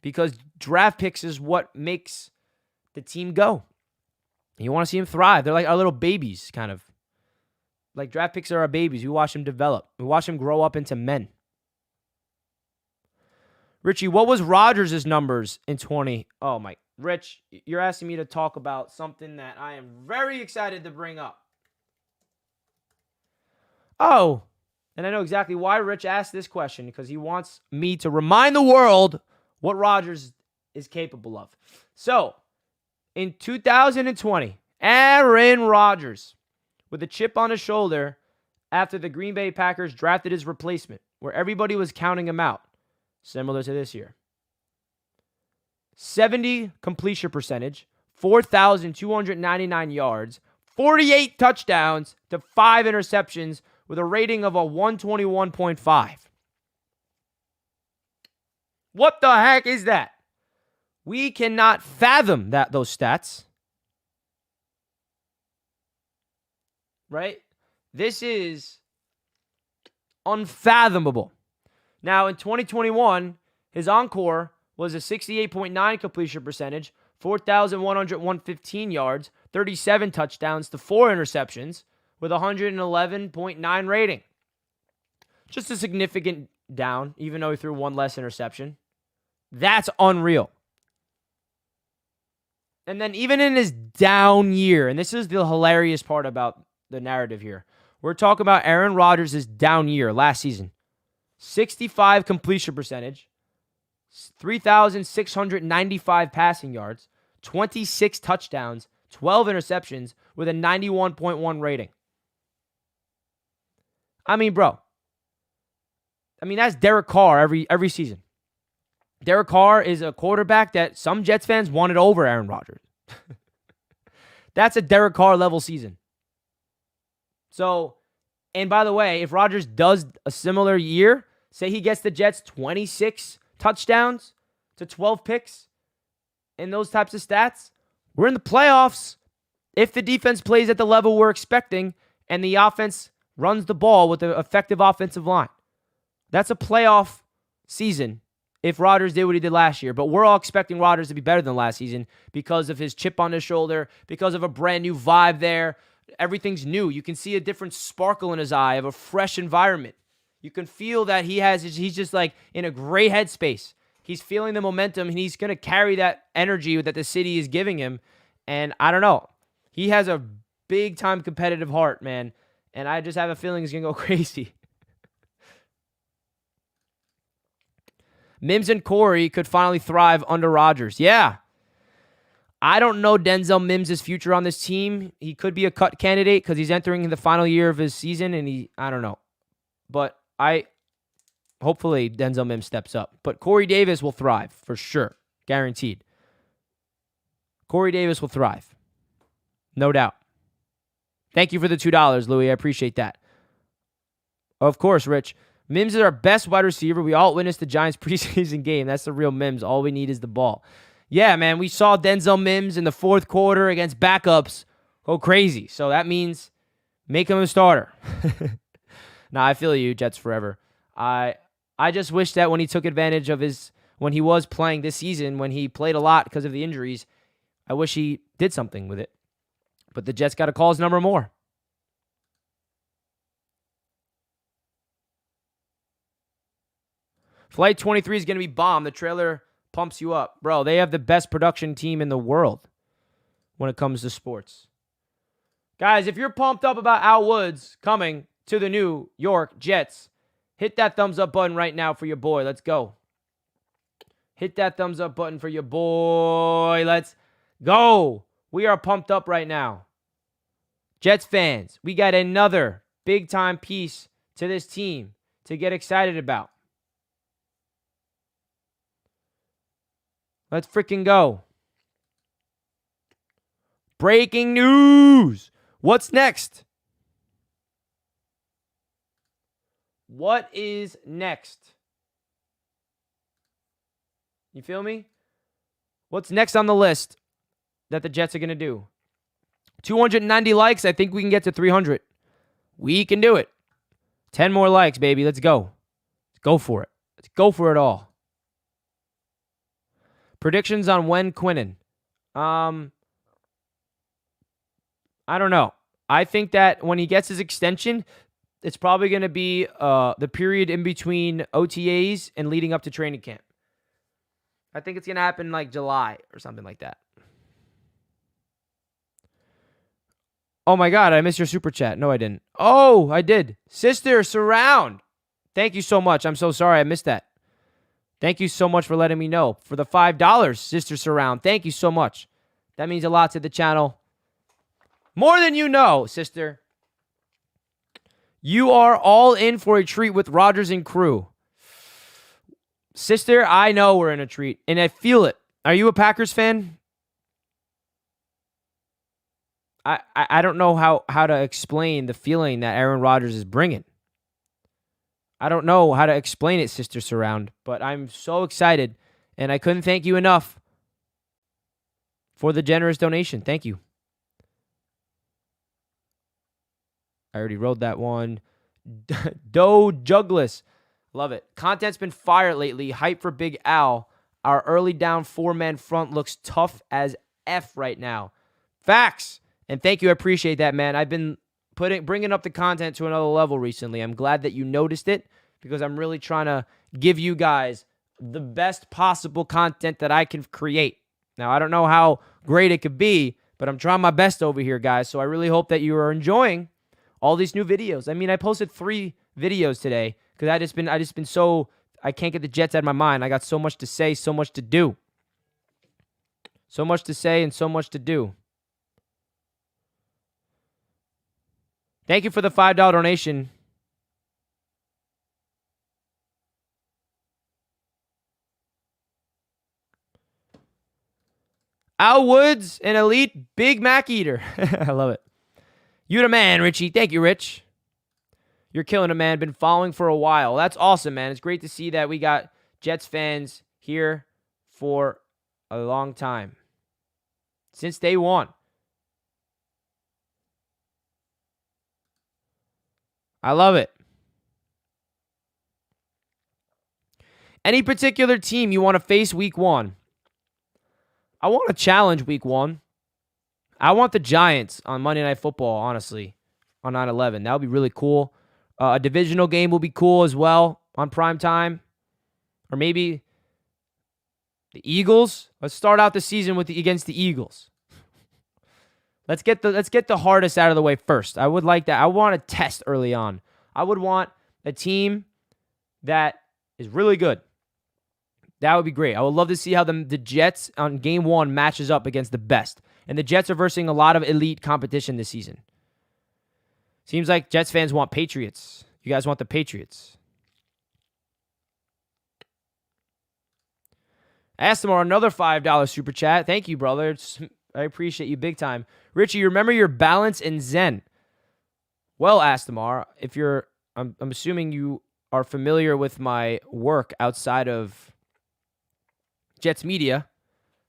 Because draft picks is what makes the team go. And you want to see them thrive. They're like our little babies, kind of. Like draft picks are our babies. We watch them develop. We watch them grow up into men. Richie, what was Rodgers' numbers in 20? Oh, my. Rich, you're asking me to talk about something that I am very excited to bring up. Oh, and I know exactly why Rich asked this question, because he wants me to remind the world what Rodgers is capable of. So, in 2020, Aaron Rodgers, with a chip on his shoulder after the Green Bay Packers drafted his replacement, where everybody was counting him out, similar to this year. 70 completion percentage, 4,299 yards, 48 touchdowns to 5 interceptions with a rating of a 121.5. What the heck is that? We cannot fathom those stats. Right? This is unfathomable. Now, in 2021, his encore was a 68.9 completion percentage, 4,115 yards, 37 touchdowns to 4 interceptions with a 111.9 rating. Just a significant down, even though he threw one less interception. That's unreal. And then even in his down year, and this is the hilarious part about the narrative here, we're talking about Aaron Rodgers' down year last season. 65 completion percentage, 3,695 passing yards, 26 touchdowns, 12 interceptions with a 91.1 rating. I mean, bro. I mean, that's Derek Carr every season. Derek Carr is a quarterback that some Jets fans wanted over Aaron Rodgers. That's a Derek Carr level season. So, and by the way, if Rodgers does a similar year, say he gets the Jets 26 touchdowns to 12 picks and those types of stats, we're in the playoffs if the defense plays at the level we're expecting and the offense runs the ball with an effective offensive line. That's a playoff season if Rodgers did what he did last year. But we're all expecting Rodgers to be better than last season because of his chip on his shoulder, because of a brand new vibe there. Everything's new. You can see a different sparkle in his eye of a fresh environment. You can feel that he's just like in a great headspace. He's feeling the momentum, and he's going to carry that energy that the city is giving him. And I don't know. He has a big-time competitive heart, man. And I just have a feeling he's going to go crazy. Mims and Corey could finally thrive under Rodgers. Yeah. I don't know Denzel Mims' future on this team. He could be a cut candidate because he's entering the final year of his season, and I don't know. But hopefully Denzel Mims steps up. But Corey Davis will thrive for sure. Guaranteed. Corey Davis will thrive. No doubt. Thank you for the $2, Louis. I appreciate that. Of course, Rich. Mims is our best wide receiver. We all witnessed the Giants preseason game. That's the real Mims. All we need is the ball. Yeah, man, we saw Denzel Mims in the fourth quarter against backups go crazy. So that means make him a starter. Nah, I feel you, Jets forever. I just wish that when he took advantage of when he was playing this season, when he played a lot because of the injuries, I wish he did something with it. But the Jets got to call his number more. Flight 23 is going to be bomb. The trailer pumps you up. Bro, they have the best production team in the world when it comes to sports. Guys, if you're pumped up about Al Woods coming to the New York Jets, hit that thumbs up button right now for your boy. Let's go. Hit that thumbs up button for your boy. Let's go. We are pumped up right now. Jets fans, we got another big-time piece to this team to get excited about. Let's freaking go. Breaking news. What's next? What is next? You feel me? What's next on the list that the Jets are going to do? 290 likes. I think we can get to 300. We can do it. 10 more likes, baby. Let's go. Let's go for it. Let's go for it all. Predictions on when Quinnen. I don't know. I think that when he gets his extension, it's probably going to be the period in between OTAs and leading up to training camp. I think it's going to happen like July or something like that. Oh my God, I missed your super chat. No, I didn't. Oh, I did. Sister Surround. Thank you so much. I'm so sorry I missed that. Thank you so much for letting me know. For the $5, Sister Surround. Thank you so much. That means a lot to the channel. More than you know, sister. You are all in for a treat with Rodgers and crew. Sister, I know we're in a treat, and I feel it. Are you a Packers fan? I don't know how to explain the feeling that Aaron Rodgers is bringing. I don't know how to explain it, Sister Surround, but I'm so excited, and I couldn't thank you enough for the generous donation. Thank you. I already wrote that one. Doe Jugless. Love it. Content's been fire lately. Hype for Big Al. Our early down four-man front looks tough as F right now. Facts. And thank you. I appreciate that, man. I've been bringing up the content to another level recently. I'm glad that you noticed it because I'm really trying to give you guys the best possible content that I can create. Now, I don't know how great it could be, but I'm trying my best over here, guys. So I really hope that you are enjoying all these new videos. I mean, I posted 3 videos today because I just been so, I can't get the Jets out of my mind. I got so much to say, so much to do. So much to say and so much to do. Thank you for the $5 donation. Al Woods, an elite Big Mac eater. I love it. You the man, Richie. Thank you, Rich. You're killing it, man. Been following for a while. That's awesome, man. It's great to see that we got Jets fans here for a long time. Since day one. I love it. Any particular team you want to face week 1? I want to challenge week 1. I want the Giants on Monday Night Football, honestly, on 9/11. That would be really cool. A divisional game will be cool as well on prime time. Or maybe the Eagles. Let's start out the season against the Eagles. Let's get the hardest out of the way first. I would like that. I want a test early on. I would want a team that is really good. That would be great. I would love to see how the Jets on game 1 matches up against the best. And the Jets are versing a lot of elite competition this season. Seems like Jets fans want Patriots. You guys want the Patriots. Astamar, another $5 super chat. Thank you, brother. I appreciate you big time. Richie, you remember your balance and Zen. Well, Astamar, I'm assuming you are familiar with my work outside of Jets media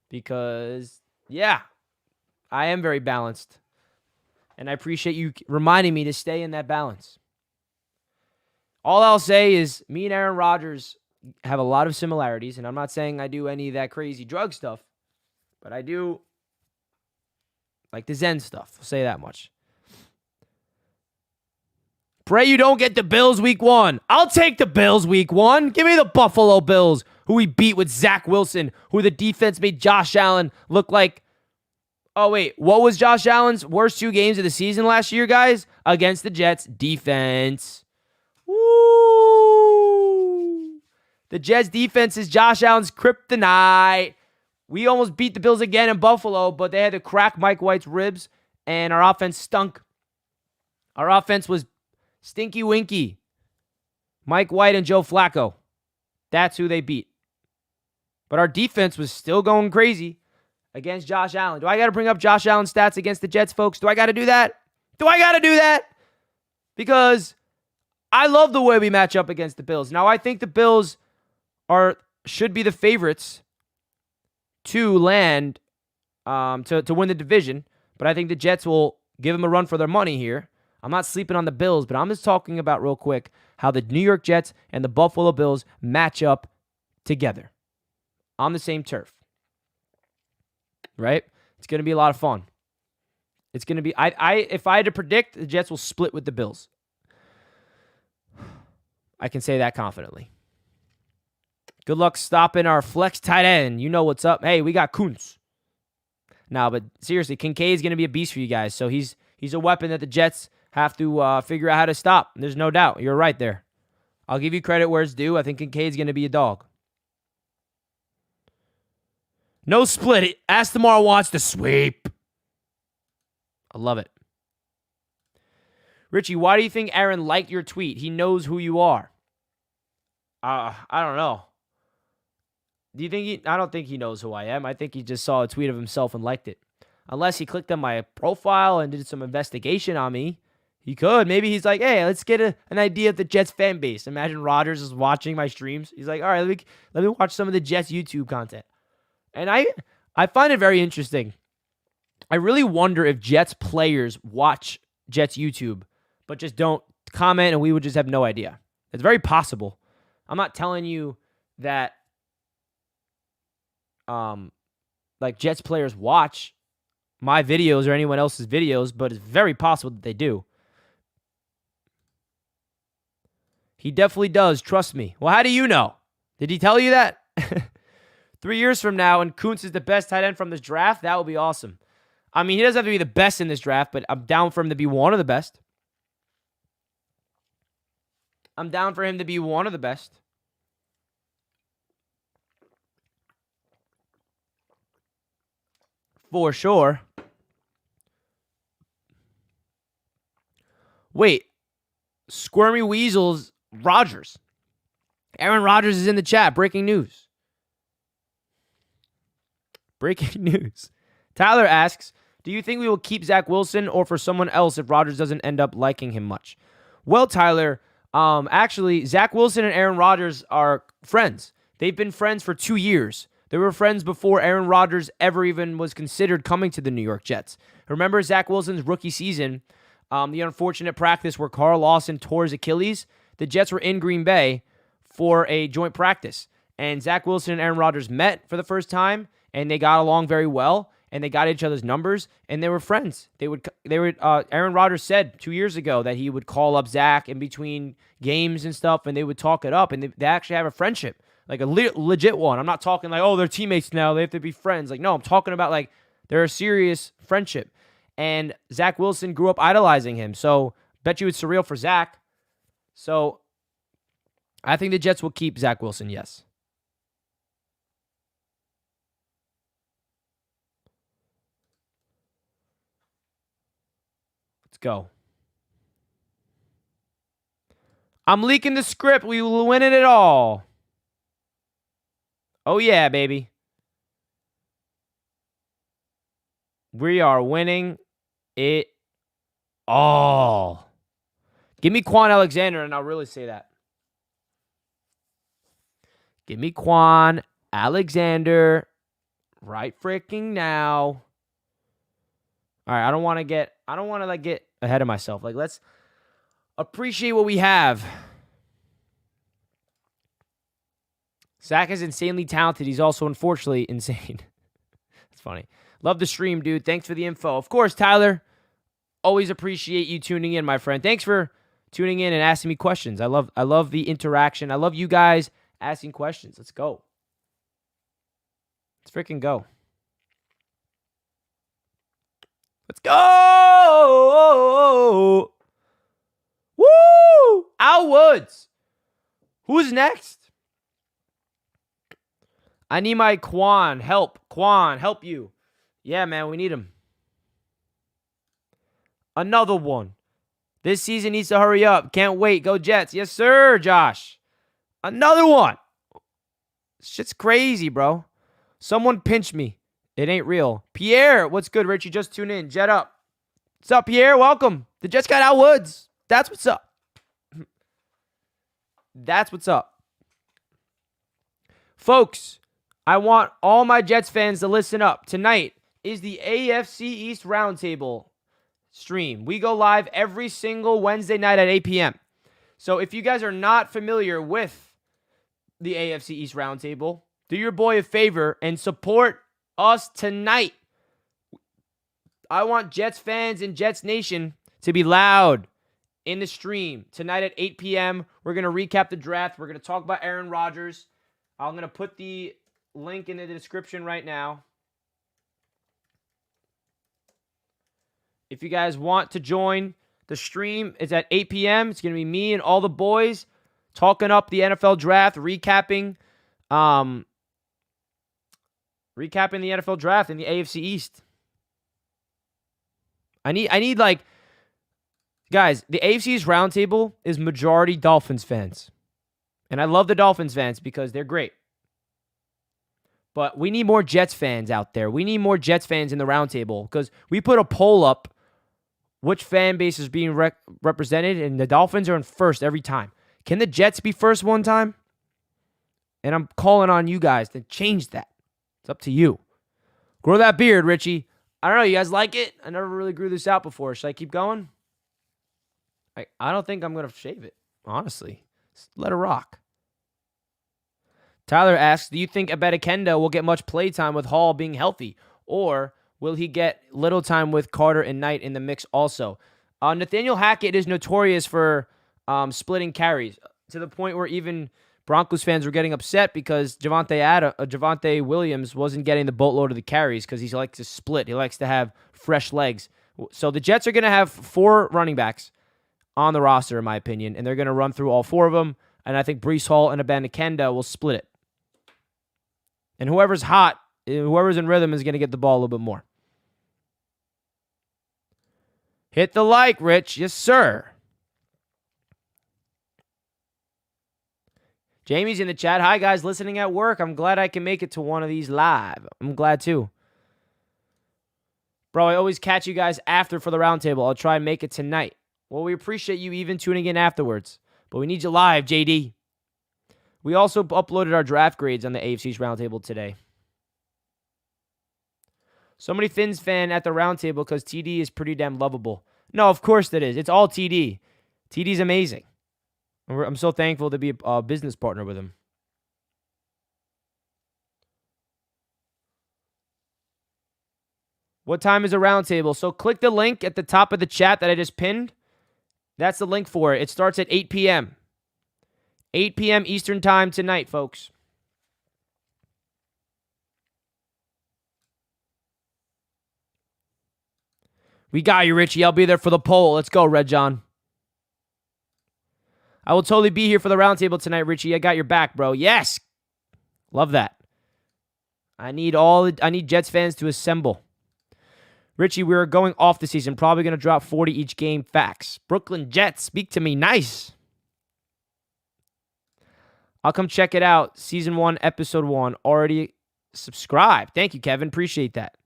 because, yeah, I am very balanced. And I appreciate you reminding me to stay in that balance. All I'll say is me and Aaron Rodgers have a lot of similarities, and I'm not saying I do any of that crazy drug stuff, but I do like the Zen stuff. I'll say that much. Pray you don't get the Bills week 1. I'll take the Bills week 1. Give me the Buffalo Bills, who we beat with Zach Wilson, who the defense made Josh Allen look like. Oh, wait. What was Josh Allen's worst 2 games of the season last year, guys? Against the Jets defense. Woo! The Jets defense is Josh Allen's kryptonite. We almost beat the Bills again in Buffalo, but they had to crack Mike White's ribs, and our offense stunk. Our offense was stinky winky. Mike White and Joe Flacco. That's who they beat. But our defense was still going crazy against Josh Allen. Do I got to bring up Josh Allen's stats against the Jets, folks? Do I got to do that? Because I love the way we match up against the Bills. Now, I think the Bills should be the favorites to land to win the division. But I think the Jets will give them a run for their money here. I'm not sleeping on the Bills, but I'm just talking about real quick how the New York Jets and the Buffalo Bills match up together on the same turf. Right? It's going to be a lot of fun. It's going to be, if I had to predict, the Jets will split with the Bills. I can say that confidently. Good luck stopping our flex tight end. You know what's up. Hey, we got Kuntz. No, but seriously, Kincaid's going to be a beast for you guys. So he's a weapon that the Jets have to figure out how to stop. There's no doubt. You're right there. I'll give you credit where it's due. I think Kincaid's going to be a dog. No split. Ask tomorrow wants to sweep. I love it. Richie, why do you think Aaron liked your tweet? He knows who you are. I don't know. Do you think I don't think he knows who I am. I think he just saw a tweet of himself and liked it. Unless he clicked on my profile and did some investigation on me. He could. Maybe he's like, hey, let's get an idea of the Jets fan base. Imagine Rodgers is watching my streams. He's like, all right, let me watch some of the Jets YouTube content. And I find it very interesting. I really wonder if Jets players watch Jets YouTube, but just don't comment and we would just have no idea. It's very possible. I'm not telling you that like Jets players watch my videos or anyone else's videos, but it's very possible that they do. He definitely does. Trust me. Well, how do you know? Did he tell you that? 3 years from now, and Kuntz is the best tight end from this draft, that would be awesome. I mean, he doesn't have to be the best in this draft, but I'm down for him to be one of the best. I'm down for him to be one of the best. For sure. Wait. Squirmy Weasels, Rodgers. Aaron Rodgers is in the chat. Breaking news. Breaking news. Tyler asks, do you think we will keep Zach Wilson or for someone else if Rodgers doesn't end up liking him much? Well, Tyler, actually, Zach Wilson and Aaron Rodgers are friends. They've been friends for 2 years. They were friends before Aaron Rodgers ever even was considered coming to the New York Jets. Remember Zach Wilson's rookie season, the unfortunate practice where Carl Lawson tore his Achilles? The Jets were in Green Bay for a joint practice. And Zach Wilson and Aaron Rodgers met for the first time, and they got along very well, and they got each other's numbers, and they were friends. Aaron Rodgers said 2 years ago that he would call up Zach in between games and stuff, and they would talk it up, and they actually have a friendship. Like a legit one. I'm not talking like, oh, they're teammates now, they have to be friends. Like, no, I'm talking about like they're a serious friendship. And Zach Wilson grew up idolizing him. So, bet you it's surreal for Zach. So, I think the Jets will keep Zach Wilson, yes. Let's go. I'm leaking the script. We will win it all. Oh, yeah, baby. We are winning it all. Give me Quan Alexander, and I'll really say that. Give me Quan Alexander right freaking now. All right, I don't want to get ahead of myself. Like, let's appreciate what we have. Zach is insanely talented. He's also, unfortunately, insane. It's funny. Love the stream, dude. Thanks for the info. Of course, Tyler. Always appreciate you tuning in, my friend. Thanks for tuning in and asking me questions. I love the interaction. I love you guys asking questions. Let's go. Let's freaking go. Let's go! Woo! Al Woods. Who's next? I need my Quan. Help. Quan, help you. Yeah, man, we need him. Another one. This season needs to hurry up. Can't wait. Go Jets. Yes, sir, Josh. Another one. Shit's crazy, bro. Someone pinch me. It ain't real. Pierre, what's good, Richie? Just tune in. Jet up. What's up, Pierre? Welcome. The Jets got Al Woods. That's what's up. That's what's up. Folks, I want all my Jets fans to listen up. Tonight is the AFC East Roundtable stream. We go live every single Wednesday night at 8 p.m. So if you guys are not familiar with the AFC East Roundtable, do your boy a favor and support us tonight. I want Jets fans and Jets Nation to be loud in the stream. Tonight at 8 p.m., we're going to recap the draft. We're going to talk about Aaron Rodgers. I'm going to put the link in the description right now. If you guys want to join the stream, it's at 8 p.m. It's going to be me and all the boys talking up the NFL draft, recapping the NFL draft in the AFC East. I need like, guys, the AFC East Roundtable is majority Dolphins fans. And I love the Dolphins fans because they're great. But we need more Jets fans out there. We need more Jets fans in the Roundtable because we put a poll up which fan base is being represented, and the Dolphins are in first every time. Can the Jets be first one time? And I'm calling on you guys to change that. It's up to you. Grow that beard, Richie. I don't know. You guys like it? I never really grew this out before. Should I keep going? I don't think I'm going to shave it, honestly. Just let it rock. Tyler asks, do you think Abedakenda will get much play time with Hall being healthy? Or will he get little time with Carter and Knight in the mix also? Nathaniel Hackett is notorious for splitting carries to the point where even Broncos fans were getting upset because Javonte Williams wasn't getting the boatload of the carries because he likes to split. He likes to have fresh legs. So the Jets are going to have 4 running backs on the roster, in my opinion, and they're going to run through all 4 of them, and I think Breece Hall and Abedakenda will split it. And whoever's hot, whoever's in rhythm is going to get the ball a little bit more. Hit the like, Rich. Yes, sir. Jamie's in the chat. Hi, guys. Listening at work. I'm glad I can make it to one of these live. I'm glad, too. Bro, I always catch you guys after for the roundtable. I'll try and make it tonight. Well, we appreciate you even tuning in afterwards. But we need you live, JD. We also uploaded our draft grades on the AFC's roundtable today. So many Finns fan at the roundtable because TD is pretty damn lovable. No, of course that is. It's all TD. TD's amazing. I'm so thankful to be a business partner with him. What time is a roundtable? So click the link at the top of the chat that I just pinned. That's the link for it. It starts at 8 p.m. 8 p.m. Eastern time tonight, folks. We got you, Richie. I'll be there for the poll. Let's go, Red John. I will totally be here for the roundtable tonight, Richie. I got your back, bro. Yes. Love that. I need Jets fans to assemble. Richie, we are going off the season. Probably going to drop 40 each game. Facts. Brooklyn Jets, speak to me. Nice. I'll come check it out. Season 1, Episode 1. Already subscribed. Thank you, Kevin. Appreciate that.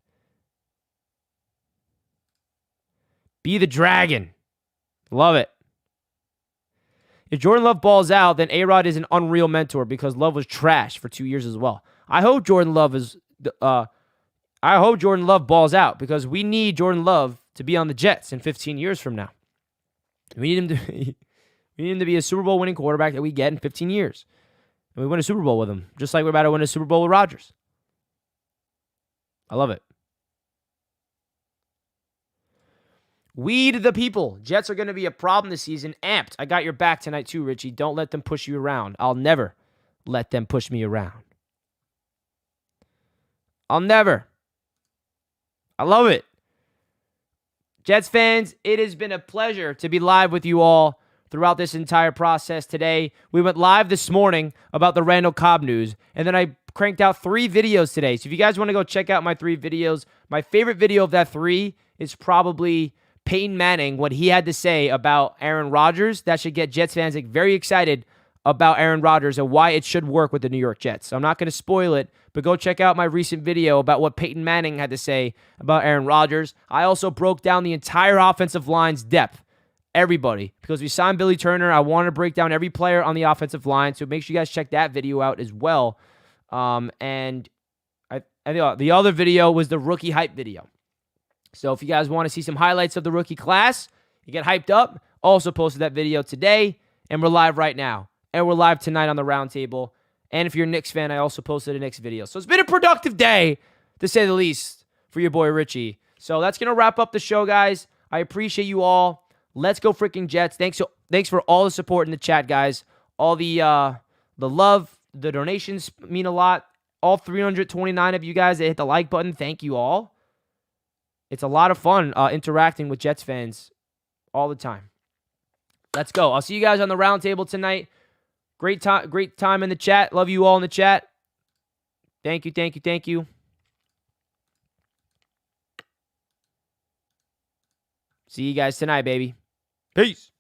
Be the dragon. Love it. If Jordan Love balls out, then A-Rod is an unreal mentor because Love was trash for 2 years as well. I hope Jordan Love balls out because we need Jordan Love to be on the Jets in 15 years from now. We need him to be a Super Bowl winning quarterback that we get in 15 years. And we win a Super Bowl with him, just like we're about to win a Super Bowl with Rodgers. I love it. Weed the people. Jets are going to be a problem this season. Amped. I got your back tonight too, Richie. Don't let them push you around. I'll never let them push me around. I'll never. I love it. Jets fans, it has been a pleasure to be live with you all throughout this entire process today. We went live this morning about the Randall Cobb news, and then I cranked out 3 videos today. So if you guys want to go check out my 3 videos, my favorite video of that 3 is probably Peyton Manning, what he had to say about Aaron Rodgers. That should get Jets fans very excited about Aaron Rodgers and why it should work with the New York Jets. So I'm not going to spoil it, but go check out my recent video about what Peyton Manning had to say about Aaron Rodgers. I also broke down the entire offensive line's depth. Everybody. Because we signed Billy Turner. I want to break down every player on the offensive line, so make sure you guys check that video out as well. And I think the other video was the rookie hype video. So if you guys want to see some highlights of the rookie class, you get hyped up. Also posted that video today, and we're live right now. And we're live tonight on the roundtable. And if you're a Knicks fan, I also posted a Knicks video. So it's been a productive day, to say the least, for your boy Richie. So that's going to wrap up the show, guys. I appreciate you all. Let's go freaking Jets. Thanks for all the support in the chat, guys. All the love, the donations mean a lot. All 329 of you guys that hit the like button, thank you all. It's a lot of fun interacting with Jets fans all the time. Let's go. I'll see you guys on the roundtable tonight. Great time in the chat. Love you all in the chat. Thank you. See you guys tonight, baby. Peace.